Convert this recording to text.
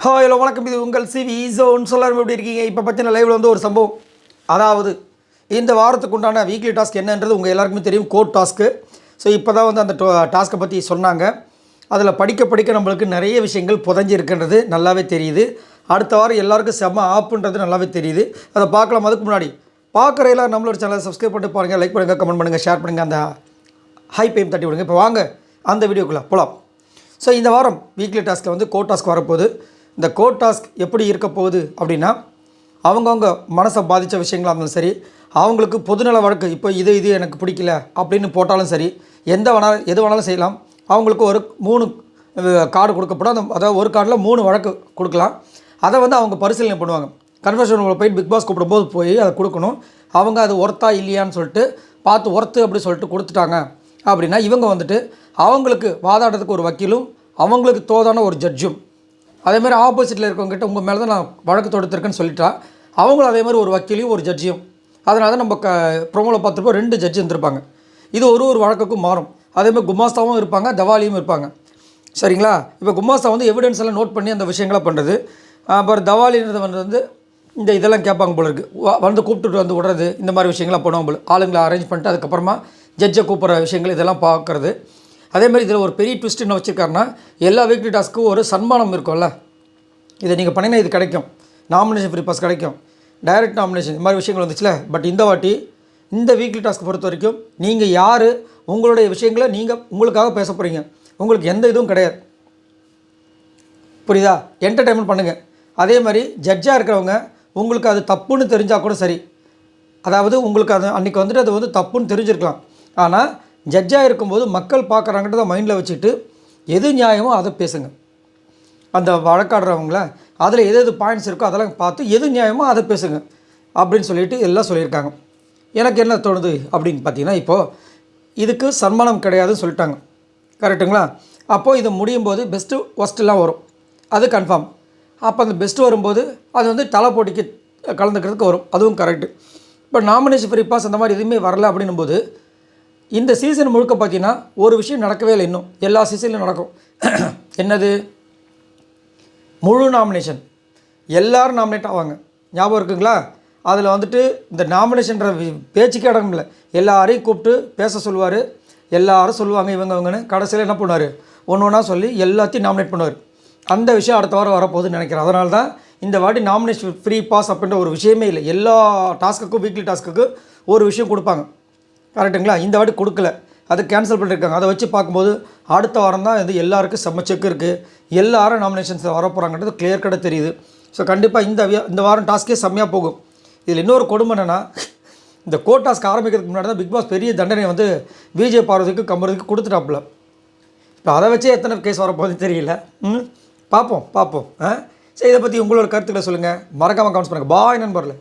Hello வணக்கம். இது உங்கள் சிவி ஜோன். சொல்லாமல் எப்படி இருக்கீங்க? இப்போ பற்றின லைவில் வந்து ஒரு சம்பவம். அதாவது இந்த வாரத்துக்கு உண்டான வீக்லி டாஸ்க் என்னன்றது உங்கள் எல்லாருக்குமே தெரியும், கோட் டாஸ்க்கு. ஸோ இப்போ தான் வந்து அந்த டாஸ்க்கை பற்றி சொன்னாங்க. அதில் படிக்க நம்மளுக்கு நிறைய விஷயங்கள் புதஞ்சி இருக்கின்றது நல்லாவே தெரியுது. அடுத்த வாரம் எல்லாருக்கும் செம்ம ஆப்புன்றது நல்லாவே தெரியுது. அதை பார்க்கலாம். அதுக்கு முன்னாடி பார்க்குற நம்மளோட சேனலை சப்ஸ்கிரைப் பண்ணிட்டு பாருங்கள், லைக் பண்ணுங்கள், கமெண்ட் பண்ணுங்கள், ஷேர் பண்ணுங்கள், அந்த ஹைப்பையும் தட்டி விடுங்க. இப்போ வாங்க அந்த வீடியோக்குள்ளே போகலாம். ஸோ இந்த வாரம் வீக்லி டாஸ்க்கில் வந்து கோட் டாஸ்க் வரப்போகுது. இந்த கோட் டாஸ்க் எப்படி இருக்க போகுது அப்படின்னா, அவங்கவுங்க மனசை பாதித்த விஷயங்களாக இருந்தாலும் சரி, அவங்களுக்கு பொதுநல வழக்கு இப்போ இது எனக்கு பிடிக்கல அப்படின்னு போட்டாலும் சரி, எது வேணாலும் செய்யலாம். அவங்களுக்கு ஒரு 3 கார்டு கொடுக்கப்படும். அதாவது ஒரு கார்டில் 3 வழக்கு கொடுக்கலாம். அதை வந்து அவங்க பரிசீலனை பண்ணுவாங்க. கன்ஃபர்ஷன் ரூமில் போய் பிக் பாஸ் கூப்பிடும்போது போய் அதை கொடுக்கணும். அவங்க அது ஒர்த்தா இல்லையான்னு சொல்லிட்டு பார்த்து ஒர்த்து அப்படி சொல்லிட்டு கொடுத்துட்டாங்க அப்படின்னா, இவங்க வந்துட்டு அவங்களுக்கு வாதாடுறதுக்கு ஒரு வக்கீலும், அவங்களுக்கு தோதான ஒரு ஜட்ஜும், அதேமாதிரி ஆப்போசிட்டில் இருக்கவங்ககிட்ட உங்கள் மேலே தான் நான் வழக்கு தொடுத்துருக்கேன்னு சொல்லிட்டா, அவங்களும் அதே மாதிரி ஒரு வக்கீலையும் ஒரு ஜட்ஜியும். அதனால தான் நம்ம ப்ரோமோவில் பார்த்துருப்போம் 2 ஜட்ஜி இருந்திருப்பாங்க. இது ஒரு வழக்குக்கும் மாறும். அதேமாதிரி குமாஸ்தாவும் இருப்பாங்க, தவாலியும் இருப்பாங்க. சரிங்களா? இப்போ குமாஸ்தா வந்து எவிடன்ஸ் எல்லாம் நோட் பண்ணி அந்த விஷயங்களாக பண்ணுறது. அப்புறம் தவாலின்றது வந்து இதெல்லாம் கேட்பாங்க போல இருக்குது, வந்து கூப்பிட்டுட்டு வந்து விடுறது, இந்த மாதிரி விஷயங்கள்லாம் பண்ணுவாங்க போல. ஆளுங்களை அரேஞ்ச் பண்ணிட்டு அதுக்கப்புறமா ஜட்ஜை கூப்பிட்ற விஷயங்கள் இதெல்லாம் பார்க்குறது. அதேமாதிரி இதில் ஒரு பெரிய ட்விஸ்ட் என்ன வச்சுருக்காருன்னா, எல்லா வீக்லி டாஸ்க்கும் ஒரு சன்மானம் இருக்கும்ல. இதை நீங்கள் பண்ணினா இது கிடைக்கும், நாமினேஷன் ஃப்ரீ பாஸ் கிடைக்கும், டைரக்ட் நாமினேஷன், இந்த மாதிரி விஷயங்கள் வந்துச்சுல. பட் இந்த வாட்டி இந்த வீக்லி டாஸ்க் பொறுத்த வரைக்கும் நீங்கள் யார், உங்களுடைய விஷயங்களை நீங்கள் உங்களுக்காக பேச போகிறீங்க. உங்களுக்கு எந்த இதுவும் கிடையாது. புரியுதா? என்டர்டைன்மெண்ட் பண்ணுங்கள். அதே மாதிரி ஜட்ஜாக இருக்கிறவங்க உங்களுக்கு அது தப்புன்னு தெரிஞ்சால் கூட சரி. அதாவது உங்களுக்கு அது அன்றைக்கி வந்துட்டு அது வந்து தப்புன்னு தெரிஞ்சிருக்கலாம். ஆனால் ஜட்ஜாக இருக்கும்போது மக்கள் பார்க்குறாங்கன்றத மைண்டில் வச்சுட்டு எது நியாயமோ அதை பேசுங்க. அந்த வழக்காடுறவங்கள அதில் எது பாயிண்ட்ஸ் இருக்கோ அதெல்லாம் பார்த்து எது நியாயமோ அதை பேசுங்க அப்படின்னு சொல்லிட்டு எல்லாம் சொல்லியிருக்காங்க. எனக்கு என்ன தோணுது அப்படின்னு பார்த்தீங்கன்னா, இப்போது இதுக்கு சன்மானம் கிடையாதுன்னு சொல்லிட்டாங்க. கரெக்டுங்களா? அப்போது இது முடியும் போது பெஸ்ட்டு ஒஸ்ட்டெல்லாம் வரும், அது கன்ஃபார்ம். அப்போ அந்த பெஸ்ட்டு வரும்போது அது வந்து தலை போட்டிக்கு கலந்துக்கிறதுக்கு வரும், அதுவும் கரெக்டு. இப்போ நாமினேஷன் ஃப்ரீ பாஸ் அந்த மாதிரி எதுவுமே வரல அப்படின்னும்போது இந்த சீசன் முழுக்க பார்த்தீங்கன்னா ஒரு விஷயம் நடக்கவே இல்லை. இன்னும் எல்லா சீசன்லையும் நடக்கும். என்னது? முழு நாமினேஷன். எல்லோரும் நாமினேட் ஆவாங்க. ஞாபகம் இருக்குங்களா? அதில் வந்துட்டு இந்த நாமினேஷன்ற பேச்சுக்கே இடம் இல்லை. எல்லாரையும் கூப்பிட்டு பேச சொல்லுவார். எல்லாரும் சொல்லுவாங்க இவங்கன்னு. கடைசியில் என்ன பண்ணுவார், ஒன்று சொல்லி எல்லாத்தையும் நாமினேட் பண்ணுவார். அந்த விஷயம் அடுத்த வாரம் வரப்போகுதுன்னு நினைக்கிறேன். அதனால தான் இந்த வாட்டி நாமினேஷன் ஃப்ரீ பாஸ் அப்படின்ற ஒரு விஷயமே இல்லை. எல்லா டாஸ்க்குக்கும் வீக்லி டாஸ்க்குக்கு ஒரு விஷயம் கொடுப்பாங்க. கரெக்டுங்களா? இந்த வாட்டி கொடுக்கல, அது கேன்சல் பண்ணியிருக்காங்க. அதை வச்சு பார்க்கும்போது அடுத்த வாரம் தான் இது எல்லாருக்கும் செம்ம செக் இருக்குது. எல்லாரும் நாமினேஷன்ஸ் வரப்போகிறாங்கன்றது கிளியர் கட்டாக தெரியுது. ஸோ கண்டிப்பாக இந்த வாரம் டாஸ்க்கே செம்மையாக போகும். இதில் இன்னொரு கொடுமை என்னென்னா, இந்த கோட் டாஸ்க் ஆரம்பிக்கிறதுக்கு முன்னாடி தான் பிக் பாஸ் பெரிய தண்டனை வந்து விஜய் பார்வதிக்கு கம்பருக்கு கொடுத்துட்டாப்புல. இப்போ அதை வச்சே எத்தனை கேஸ் வரப்போகுதுன்னு தெரியல. பார்ப்போம். சரி, இதை பற்றி உங்களோட கருத்துக்களை சொல்லுங்கள். மறக்காமல் கமெண்ட்ஸ் பண்ணுங்கள். பாய் நண்பர்களே.